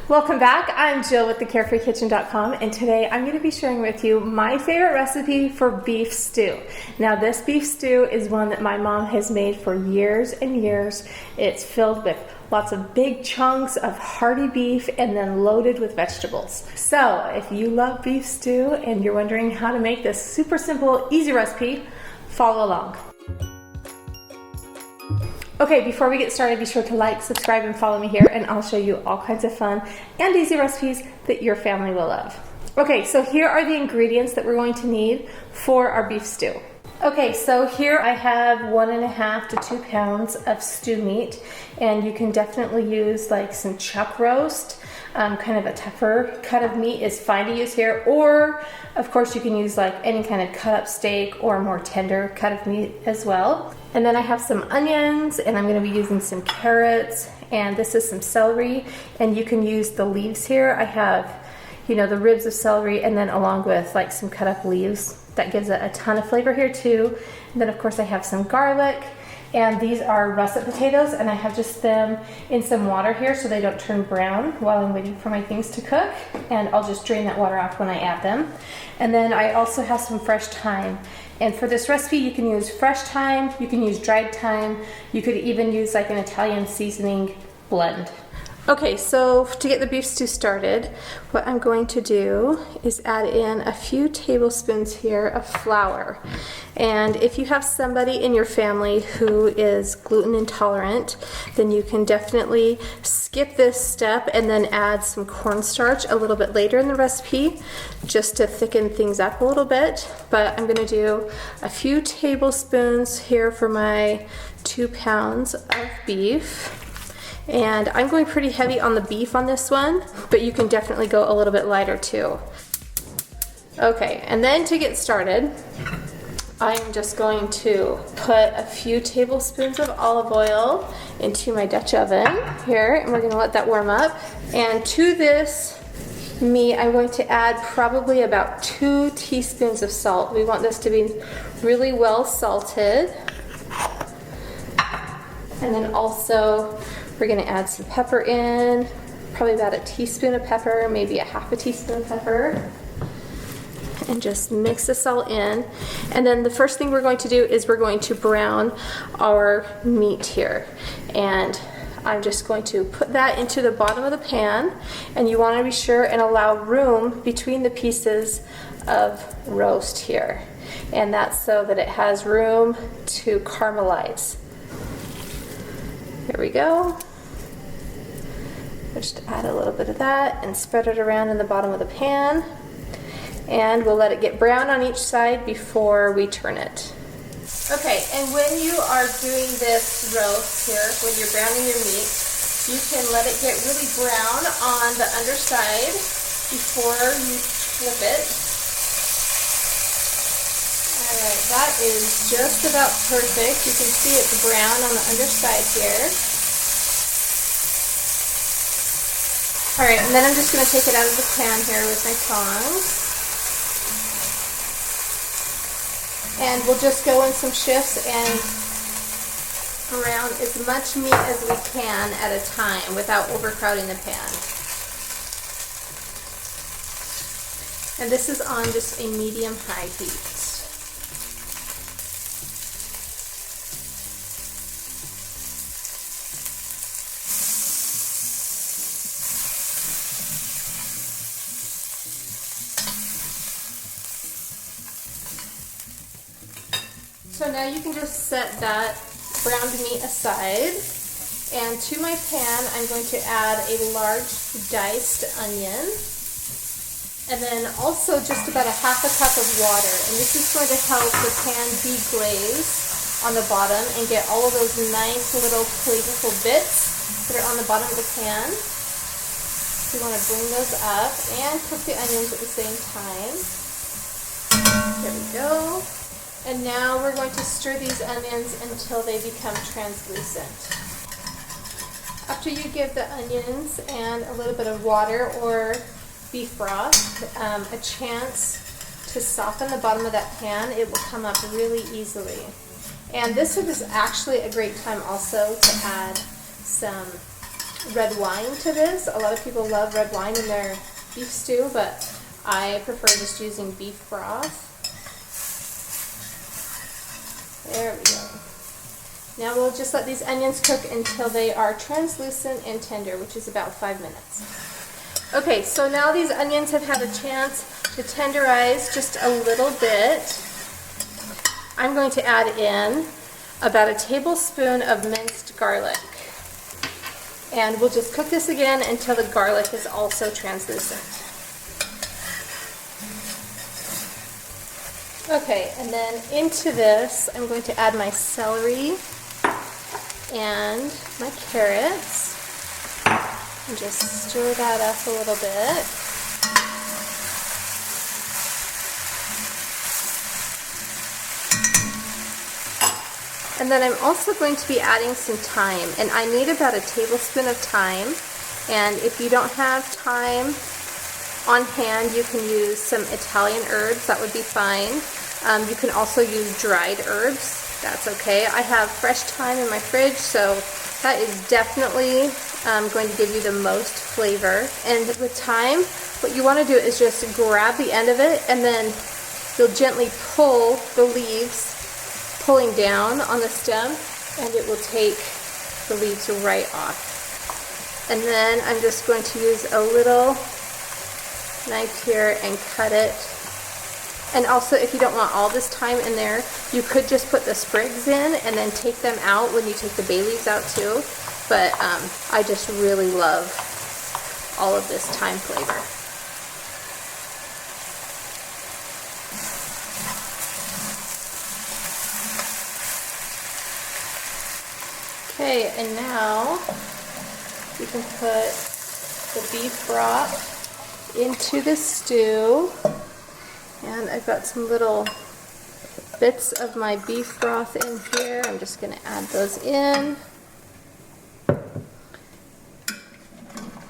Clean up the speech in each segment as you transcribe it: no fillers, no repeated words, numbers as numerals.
Welcome back. I'm Jill with the CarefreeKitchen.com, and today I'm going to be sharing with you my favorite recipe for beef stew. Now, this beef stew is one that my mom has made for years and years. It's filled with lots of big chunks of hearty beef and then loaded with vegetables. So if you love beef stew and you're wondering how to make this super simple, easy recipe, follow along. Okay, before we get started, be sure to like, subscribe, and follow me here, and I'll show you all kinds of fun and easy recipes that your family will love. Okay, so here are the ingredients that we're going to need for our beef stew. Okay, so here I have 1.5 to 2 pounds of stew meat, and you can definitely use like some chuck roast. Kind of a tougher cut of meat is fine to use here, or of course you can use like any kind of cut up steak or more tender cut of meat as well. And then I have some onions, and I'm going to be using some carrots, and this is some celery, and you can use the leaves here. I have, the ribs of celery, and then along with like some cut up leaves. That gives it a ton of flavor here too. And then of course I have some garlic, and these are russet potatoes, and I have just them in some water here so they don't turn brown while I'm waiting for my things to cook, and I'll just drain that water off when I add them. And then I also have some fresh thyme, and for this recipe you can use fresh thyme, you can use dried thyme, you could even use like an Italian seasoning blend. Okay, so to get the beef stew started, what I'm going to do is add in a few tablespoons here of flour. And if you have somebody in your family who is gluten intolerant, then you can definitely skip this step and then add some cornstarch a little bit later in the recipe just to thicken things up a little bit. But I'm going to do a few tablespoons here for my 2 pounds of beef. And I'm going pretty heavy on the beef on this one, but you can definitely go a little bit lighter too. Okay, and then to get started, I'm just going to put a few tablespoons of olive oil into my Dutch oven here, and we're going to let that warm up. And to this meat, I'm going to add probably about 2 teaspoons of salt. We want this to be really well salted. And then also, we're going to add some pepper in, probably about a teaspoon of pepper, maybe a half a teaspoon of pepper, and just mix this all in. And then the first thing we're going to do is we're going to brown our meat here. And I'm just going to put that into the bottom of the pan, and you want to be sure and allow room between the pieces of roast here. And that's so that it has room to caramelize. There we go. Just add a little bit of that and spread it around in the bottom of the pan. And we'll let it get brown on each side before we turn it. Okay, and when you are doing this roast here, when you're browning your meat, you can let it get really brown on the underside before you flip it. Alright, that is just about perfect. You can see it's brown on the underside here. Alright, and then I'm just going to take it out of the pan here with my tongs. And we'll just go in some shifts and brown as much meat as we can at a time without overcrowding the pan. And this is on just a medium-high heat. So now you can just set that browned meat aside, and to my pan I'm going to add a large diced onion, and then also just about a half a cup of water, and this is going to help the pan deglaze on the bottom and get all of those nice little flavorful bits that are on the bottom of the pan. So you want to bring those up and cook the onions at the same time. There we go. And now we're going to stir these onions until they become translucent. After you give the onions and a little bit of water or beef broth a chance to soften the bottom of that pan, it will come up really easily. And this is actually a great time also to add some red wine to this. A lot of people love red wine in their beef stew, but I prefer just using beef broth. There we go. Now we'll just let these onions cook until they are translucent and tender, which is about 5 minutes. Okay, so now these onions have had a chance to tenderize just a little bit. I'm going to add in about a tablespoon of minced garlic. And we'll just cook this again until the garlic is also translucent. Okay, and then into this, I'm going to add my celery and my carrots. And just stir that up a little bit. And then I'm also going to be adding some thyme, and I need about a tablespoon of thyme. And if you don't have thyme on hand, you can use some Italian herbs, that would be fine. You can also use dried herbs, that's okay. I have fresh thyme in my fridge, so that is definitely going to give you the most flavor. And with thyme, what you want to do is just grab the end of it, and then you'll gently pull the leaves, pulling down on the stem, and it will take the leaves right off. And then I'm just going to use a little knife here and cut it. And also, if you don't want all this thyme in there, you could just put the sprigs in and then take them out when you take the bay leaves out too. But I just really love all of this thyme flavor. Okay, and now you can put the beef broth into the stew. And I've got some little bits of my beef broth in here. I'm just going to add those in.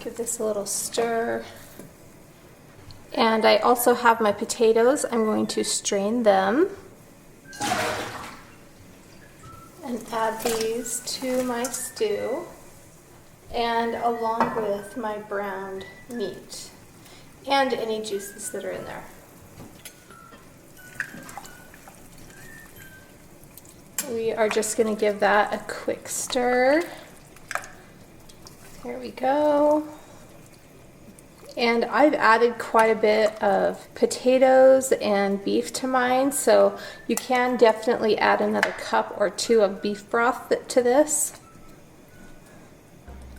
Give this a little stir. And I also have my potatoes. I'm going to strain them and add these to my stew, and along with my browned meat and any juices that are in there. We are just going to give that a quick stir. There we go. And I've added quite a bit of potatoes and beef to mine, so you can definitely add another cup or two of beef broth to this.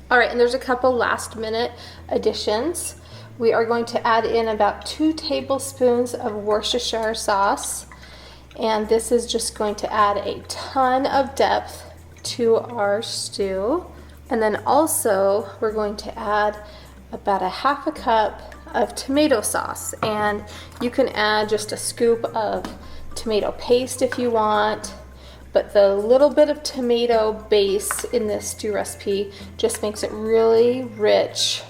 All right, and there's a couple last minute additions. We are going to add in about 2 tablespoons of Worcestershire sauce. And this is just going to add a ton of depth to our stew. And then also we're going to add about a half a cup of tomato sauce. And you can add just a scoop of tomato paste if you want. But the little bit of tomato base in this stew recipe just makes it really rich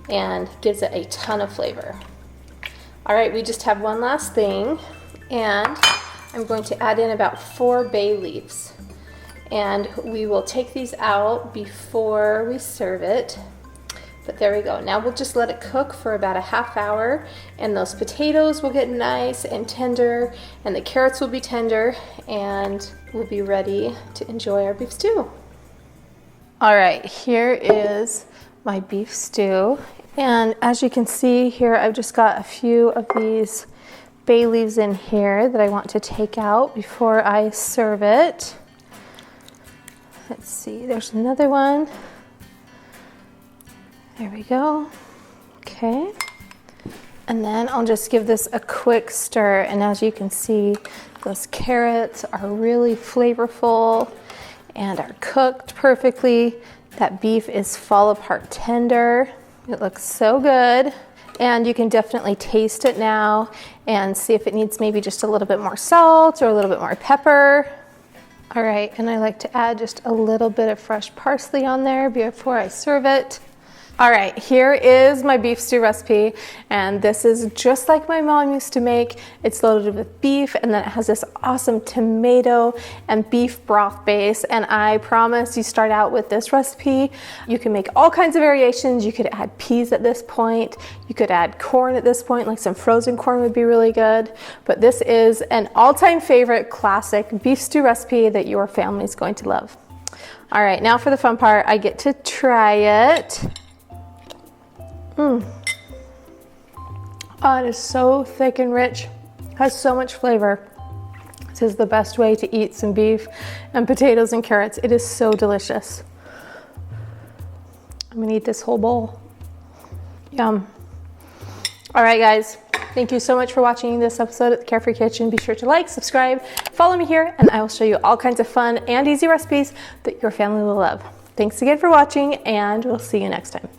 and gives it a ton of flavor. All right, we just have one last thing. And I'm going to add in about 4 bay leaves, and we will take these out before we serve it. But there we go. Now we'll just let it cook for about a half hour, and those potatoes will get nice and tender, and the carrots will be tender, and we'll be ready to enjoy our beef stew. All right, here is my beef stew, and as you can see here, I've just got a few of these bay leaves in here that I want to take out before I serve it. Let's see, there's another one. There we go. Okay. And then I'll just give this a quick stir, and as you can see, those carrots are really flavorful and are cooked perfectly. That beef is fall apart tender. It looks so good. And you can definitely taste it now and see if it needs maybe just a little bit more salt or a little bit more pepper. All right, and I like to add just a little bit of fresh parsley on there before I serve it. All right, here is my beef stew recipe, and this is just like my mom used to make. It's loaded with beef, and then it has this awesome tomato and beef broth base, and I promise you start out with this recipe. You can make all kinds of variations. You could add peas at this point. You could add corn at this point, like some frozen corn would be really good, but this is an all-time favorite classic beef stew recipe that your family is going to love. All right, now for the fun part, I get to try it. Oh, it is so thick and rich, has so much flavor. This is the best way to eat some beef and potatoes and carrots. It is so delicious. I'm gonna eat this whole bowl. Yum. All right, guys, thank you so much for watching this episode of the Carefree Kitchen. Be sure to like, subscribe, follow me here, and I will show you all kinds of fun and easy recipes that your family will love. Thanks again for watching, and we'll see you next time.